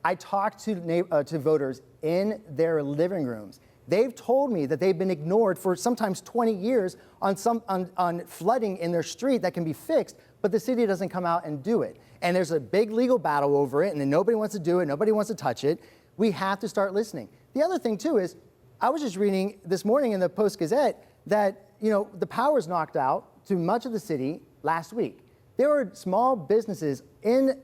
Speaker 4: I talked to voters in their living rooms. They've told me that they've been ignored for sometimes 20 years on flooding in their street that can be fixed, but the city doesn't come out and do it. And there's a big legal battle over it, and then nobody wants to do it, nobody wants to touch it. We have to start listening. The other thing, too, is I was just reading this morning in the Post-Gazette that, the power's knocked out to much of the city last week. There were small businesses in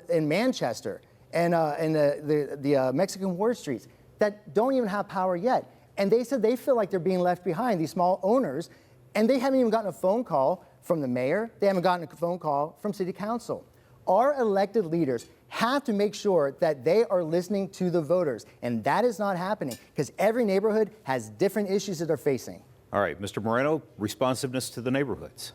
Speaker 4: Manchester and in the Mexican ward streets that don't even have power yet. And they said they feel like they're being left behind, these small owners, and they haven't even gotten a phone call from the mayor. They haven't gotten a phone call from city council. Our elected leaders have to make sure that they are listening to the voters, and that is not happening because every neighborhood has different issues that they're facing.
Speaker 6: All right, Mr. Moreno, responsiveness to the neighborhoods.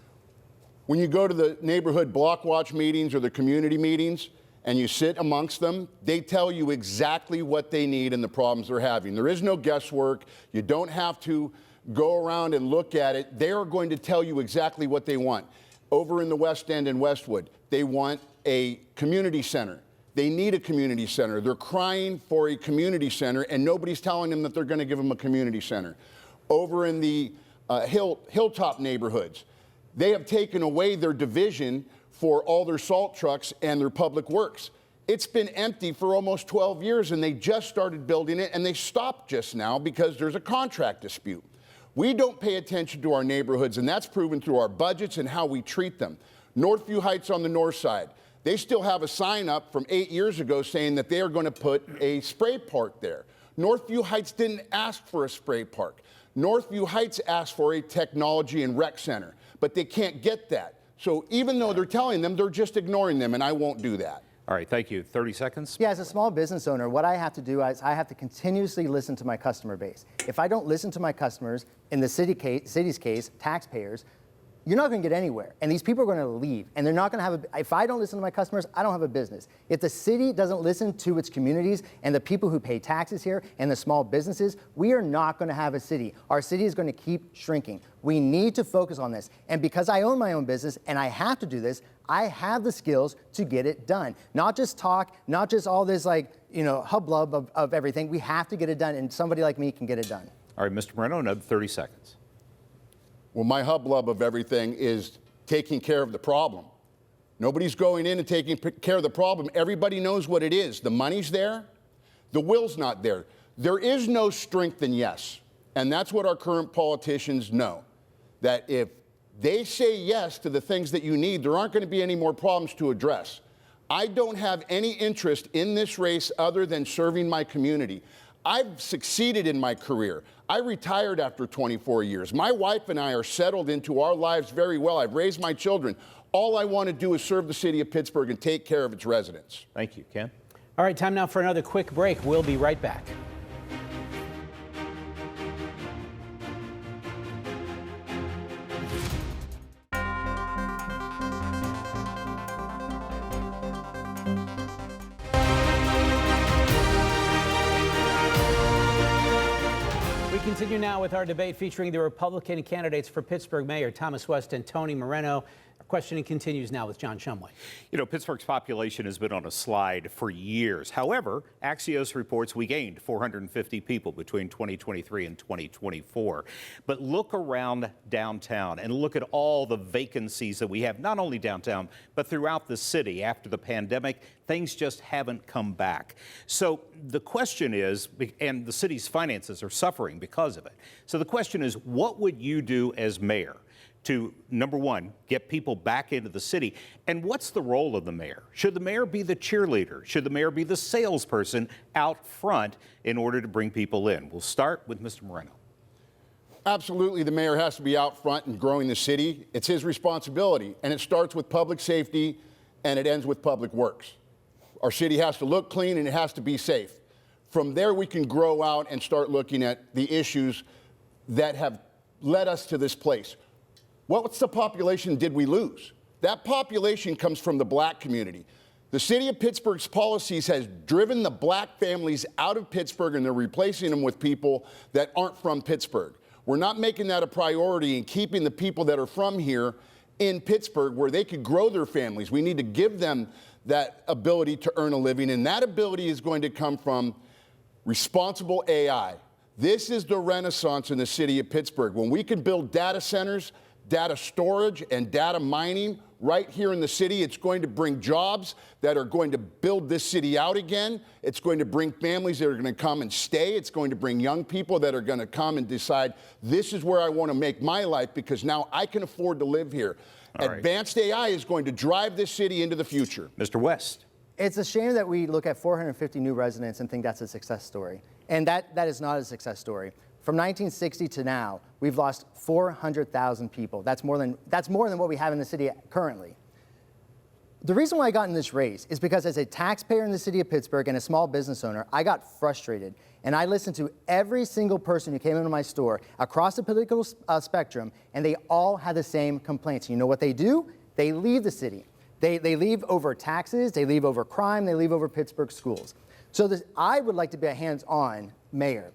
Speaker 3: When you go to the neighborhood block watch meetings or the community meetings and you sit amongst them, they tell you exactly what they need and the problems they're having. There is no guesswork. You don't have to go around and look at it. They are going to tell you exactly what they want. Over in the West End and Westwood, they want a community center. They need a community center. They're crying for a community center, and nobody's telling them that they're going to give them a community center. Over in the hilltop neighborhoods, they have taken away their division for all their salt trucks and their public works. It's been empty for almost 12 years, and they just started building it, and they stopped just now because there's a contract dispute. We don't pay attention to our neighborhoods, and that's proven through our budgets and how we treat them. Northview Heights on the north side, they still have a sign up from 8 years ago saying that they are going to put a spray park there. Northview Heights didn't ask for a spray park. Northview Heights asked for a technology and rec center, but they can't get that. So even though they're telling them, they're just ignoring them, and I won't do that.
Speaker 6: All right, thank you. 30 seconds.
Speaker 4: Yeah, as a small business owner, what I have to do is I have to continuously listen to my customer base. If I don't listen to my customers, in the city's case, taxpayers, you're not going to get anywhere. And these people are going to leave. And they're not going to have if I don't listen to my customers, I don't have a business. If the city doesn't listen to its communities and the people who pay taxes here and the small businesses, we are not going to have a city. Our city is going to keep shrinking. We need to focus on this. And because I own my own business and I have to do this, I have the skills to get it done. Not just talk, not just all this hubbub of everything. We have to get it done, and somebody like me can get it done.
Speaker 6: All right, Mr. Moreno, another 30 seconds.
Speaker 3: Well, my hubbub of everything is taking care of the problem. Nobody's going in and taking care of the problem. Everybody knows what it is. The money's there. The will's not there. There is no strength in yes. And that's what our current politicians know. That if they say yes to the things that you need, there aren't going to be any more problems to address. I don't have any interest in this race other than serving my community. I've succeeded in my career. I retired after 24 years. My wife and I are settled into our lives very well. I've raised my children. All I want to do is serve the city of Pittsburgh and take care of its residents.
Speaker 6: Thank you, Ken.
Speaker 2: All right, time now for another quick break. We'll be right back. Continue now with our debate featuring the Republican candidates for Pittsburgh Mayor, Thomas West and Tony Moreno. Our questioning continues now with John Shumway.
Speaker 6: You know, Pittsburgh's population has been on a slide for years. However, Axios reports we gained 450 people between 2023 and 2024. But look around downtown and look at all the vacancies that we have, not only downtown, but throughout the city. After the pandemic, things just haven't come back. So the question is, and the city's finances are suffering because of it. So the question is, what would you do as mayor to, number one, get people back into the city? And what's the role of the mayor? Should the mayor be the cheerleader? Should the mayor be the salesperson out front in order to bring people in? We'll start with Mr. Moreno.
Speaker 3: Absolutely, the mayor has to be out front and growing the city. It's his responsibility, and it starts with public safety and it ends with public works. Our city has to look clean and it has to be safe. From there, we can grow out and start looking at the issues that have led us to this place. What's the population did we lose? That population comes from the black community. The city of Pittsburgh's policies has driven the black families out of Pittsburgh, and they're replacing them with people that aren't from Pittsburgh. We're not making that a priority and keeping the people that are from here in Pittsburgh where they could grow their families. We need to give them that ability to earn a living, and that ability is going to come from responsible AI. This is the renaissance in the city of Pittsburgh. When we can build data centers data storage and data mining right here in the city. It's going to bring jobs that are going to build this city out again. It's going to bring families that are going to come and stay. It's going to bring young people that are going to come and decide, this is where I want to make my life because now I can afford to live here. Advanced AI is going to drive this city into the future.
Speaker 6: Mr. West.
Speaker 4: It's a shame that we look at 450 new residents and think that's a success story. And that is not a success story. From 1960 to now, we've lost 400,000 people. That's more than what we have in the city currently. The reason why I got in this race is because as a taxpayer in the city of Pittsburgh and a small business owner, I got frustrated. And I listened to every single person who came into my store across the political spectrum, and they all had the same complaints. You know what they do? They leave the city. They leave over taxes, they leave over crime, they leave over Pittsburgh schools. So I would like to be a hands-on mayor.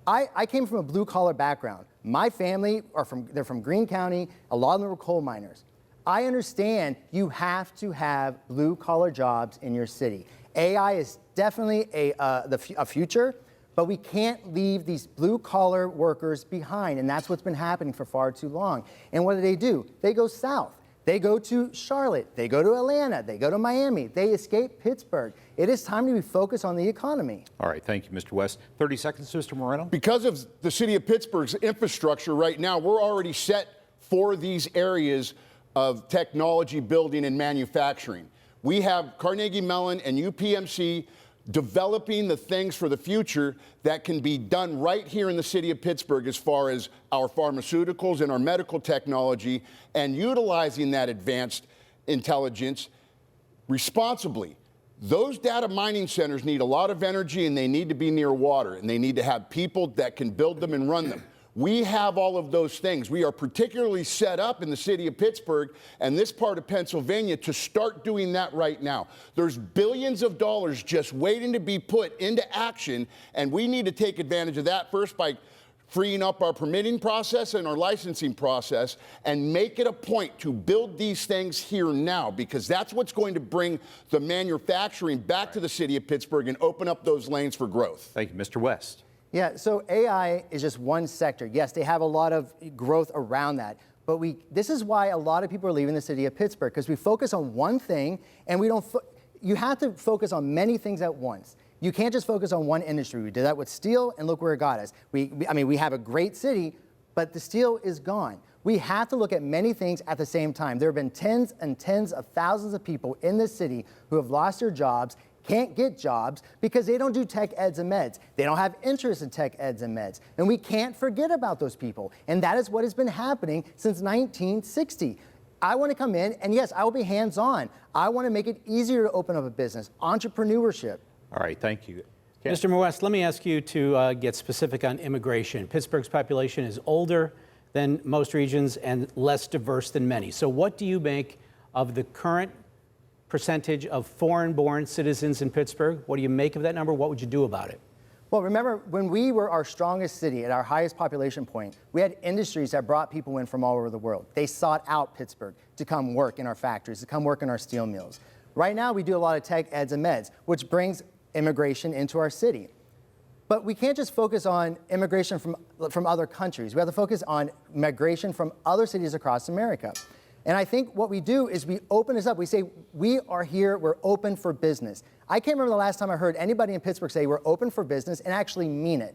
Speaker 4: I came from a blue-collar background. My family they're from Greene County. A lot of them were coal miners. I understand you have to have blue-collar jobs in your city. AI is definitely a future, but we can't leave these blue-collar workers behind, and that's what's been happening for far too long. And what do? They go south. They go to Charlotte, they go to Atlanta, they go to Miami, they escape Pittsburgh. It is time to be focused on the economy.
Speaker 6: All right, thank you, Mr. West. 30 seconds, Mr. Moreno.
Speaker 3: Because of the city of Pittsburgh's infrastructure right now, we're already set for these areas of technology building and manufacturing. We have Carnegie Mellon and UPMC developing the things for the future that can be done right here in the city of Pittsburgh as far as our pharmaceuticals and our medical technology and utilizing that advanced intelligence responsibly. Those data mining centers need a lot of energy and they need to be near water and they need to have people that can build them and run them. We have all of those things. We are particularly set up in the city of Pittsburgh and this part of Pennsylvania to start doing that right now. There's billions of dollars just waiting to be put into action, and we need to take advantage of that first by freeing up our permitting process and our licensing process and make it a point to build these things here now, because that's what's going to bring the manufacturing back to the city of Pittsburgh and open up those lanes for growth.
Speaker 6: Thank you, Mr. West.
Speaker 4: Yeah, so AI is just one sector. Yes, they have a lot of growth around that, but this is why a lot of people are leaving the city of Pittsburgh, because we focus on one thing and we don't, you have to focus on many things at once. You can't just focus on one industry. We did that with steel and look where it got us. I mean, we have a great city, but the steel is gone. We have to look at many things at the same time. There have been tens and tens of thousands of people in this city who have lost their jobs, can't get jobs because they don't do tech eds and meds. They don't have interest in tech eds and meds. And we can't forget about those people. And that is what has been happening since 1960. I want to come in, and yes, I will be hands-on. I want to make it easier to open up a business, entrepreneurship.
Speaker 6: All right, thank you. Ken?
Speaker 2: Mr. West, let me ask you to get specific on immigration. Pittsburgh's population is older than most regions and less diverse than many. So what do you make of the current percentage of foreign-born citizens in Pittsburgh? What do you make of that number? What would you do about it?
Speaker 4: Well, remember, when we were our strongest city at our highest population point, we had industries that brought people in from all over the world. They sought out Pittsburgh to come work in our factories, to come work in our steel mills. Right now, we do a lot of tech eds and meds, which brings immigration into our city. But we can't just focus on immigration from other countries. We have to focus on migration from other cities across America. And I think what we do is we open this up. We say, we are here, we're open for business. I can't remember the last time I heard anybody in Pittsburgh say we're open for business and actually mean it.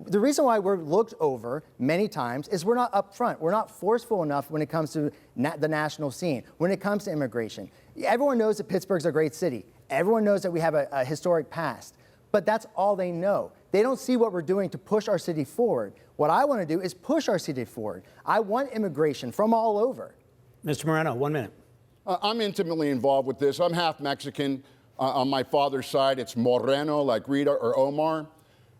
Speaker 4: The reason why we're looked over many times is we're not upfront. We're not forceful enough when it comes to the national scene, when it comes to immigration. Everyone knows that Pittsburgh's a great city. Everyone knows that we have a historic past. But that's all they know. They don't see what we're doing to push our city forward. What I want to do is push our city forward. I want immigration from all over.
Speaker 2: Mr. Moreno, 1 minute.
Speaker 3: I'm intimately involved with this. I'm half Mexican. On my father's side, it's Moreno, like Rita or Omar.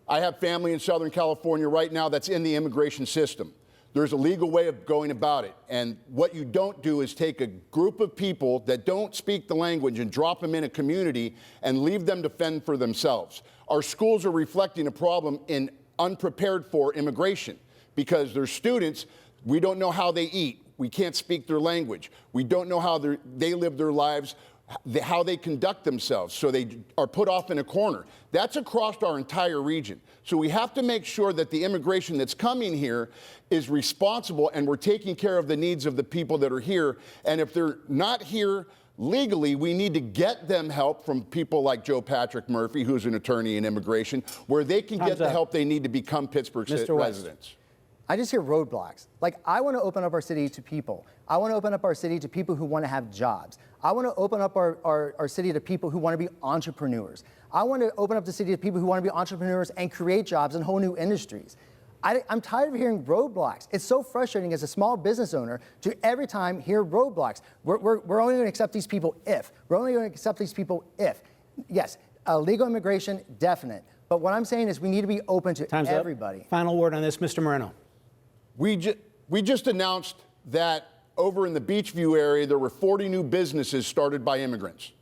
Speaker 3: I have family in Southern California right now that's in the immigration system. There's a legal way of going about it. And what you don't do is take a group of people that don't speak the language and drop them in a community and leave them to fend for themselves. Our schools are reflecting a problem in unprepared for immigration because their students, we don't know how they eat. We can't speak their language. We don't know how they live their lives, how they conduct themselves, so they are put off in a corner. That's across our entire region. So we have to make sure that the immigration that's coming here is responsible and we're taking care of the needs of the people that are here. And if they're not here legally, we need to get them help from people like Joe Patrick Murphy, who's an attorney in immigration, where they can get the help they need to become Pittsburgh residents.
Speaker 4: I just hear roadblocks. Like, I want to open up our city to people. I want to open up our city to people who want to have jobs. I want to open up our city to people who want to be entrepreneurs. I want to open up the city to people who want to be entrepreneurs and create jobs in whole new industries. I'm tired of hearing roadblocks. It's so frustrating as a small business owner to every time hear roadblocks. We're only going to accept these people if. We're only going to accept these people if. Yes, legal immigration, definite. But what I'm saying is we need to be open to everybody.
Speaker 2: Up. Final word on this, Mr. Moreno.
Speaker 3: We just announced that over in the Beachview area, there were 40 new businesses started by immigrants.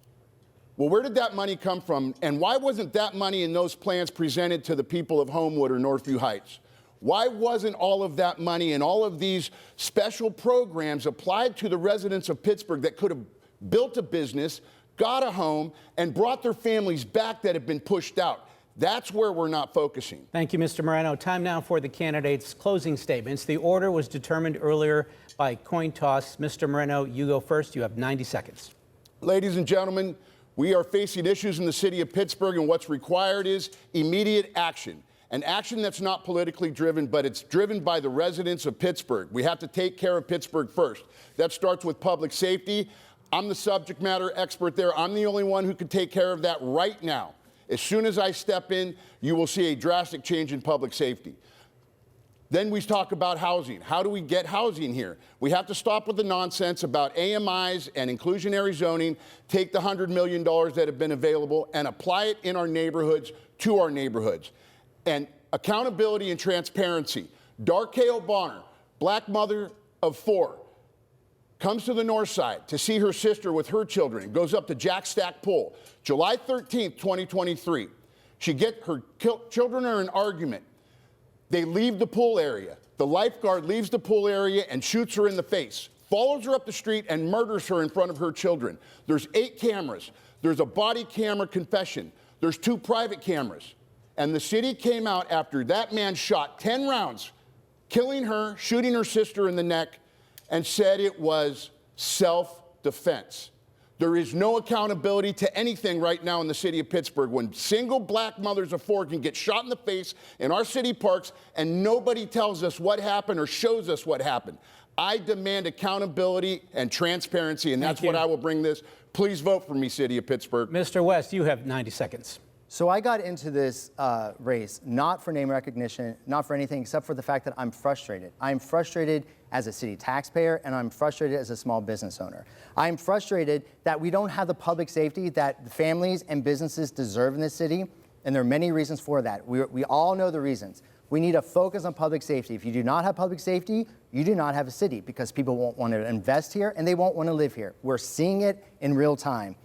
Speaker 3: Well, where did that money come from? And why wasn't that money in those plans presented to the people of Homewood or Northview Heights? Why wasn't all of that money and all of these special programs applied to the residents of Pittsburgh that could have built a business, got a home, and brought their families back that have been pushed out? That's where we're not focusing.
Speaker 2: Thank you, Mr. Moreno. Time now for the candidates' closing statements. The order was determined earlier by coin toss. Mr. Moreno, you go first. You have 90 seconds.
Speaker 3: Ladies and gentlemen, we are facing issues in the city of Pittsburgh, and what's required is immediate action. An action that's not politically driven, but it's driven by the residents of Pittsburgh. We have to take care of Pittsburgh first. That starts with public safety. I'm the subject matter expert there. I'm the only one who can take care of that right now. As soon as I step in, you will see a drastic change in public safety. Then we talk about housing. How do we get housing here? We have to stop with the nonsense about AMIs and inclusionary zoning, take the $100 million that have been available and apply it in our neighborhoods to our neighborhoods. And accountability and transparency. Darkale Bonner, black mother of 4, comes to the north side to see her sister with her children, goes up to Jack Stack Pool. July 13th, 2023. Her children are in an argument. They leave the pool area. The lifeguard leaves the pool area and shoots her in the face, follows her up the street and murders her in front of her children. There's 8 cameras. There's a body camera confession. There's 2 private cameras. And the city came out after that man shot 10 rounds, killing her, shooting her sister in the neck, and said it was self-defense. There is no accountability to anything right now in the city of Pittsburgh when single black mothers of 4 can get shot in the face in our city parks and nobody tells us what happened or shows us what happened. I demand accountability and transparency, and that's what I will bring this. Please vote for me, city of Pittsburgh.
Speaker 2: Mr. West, you have 90 seconds.
Speaker 4: So I got into this race not for name recognition, not for anything except for the fact that I'm frustrated. I'm frustrated as a city taxpayer, and I'm frustrated as a small business owner. I'm frustrated that we don't have the public safety that the families and businesses deserve in this city, and there are many reasons for that. We all know the reasons. We need to focus on public safety. If you do not have public safety, you do not have a city because people won't want to invest here and they won't want to live here. We're seeing it in real time.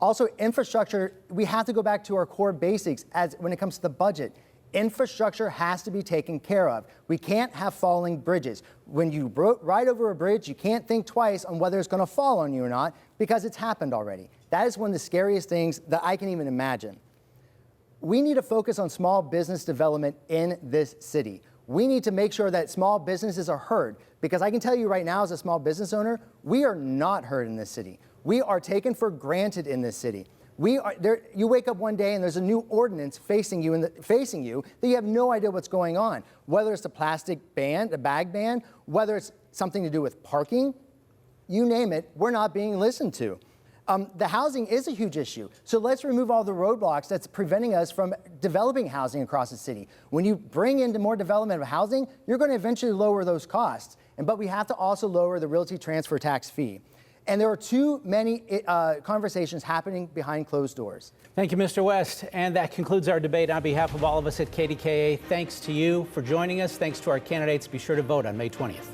Speaker 4: Also, infrastructure, we have to go back to our core basics when it comes to the budget. Infrastructure has to be taken care of. We can't have falling bridges. When you ride over a bridge, you can't think twice on whether it's going to fall on you or not because it's happened already. That is one of the scariest things that I can even imagine. We need to focus on small business development in this city. We need to make sure that small businesses are heard because I can tell you right now as a small business owner, we are not heard in this city. We are taken for granted in this city. You wake up one day and there's a new ordinance facing you that you have no idea what's going on. Whether it's the plastic ban, the bag ban, whether it's something to do with parking, you name it, we're not being listened to. The housing is a huge issue. So let's remove all the roadblocks that's preventing us from developing housing across the city. When you bring into more development of housing, you're going to eventually lower those costs. But we have to also lower the realty transfer tax fee. And there are too many conversations happening behind closed doors.
Speaker 2: Thank you, Mr. West. And that concludes our debate. On behalf of all of us at KDKA, thanks to you for joining us. Thanks to our candidates. Be sure to vote on May 20th.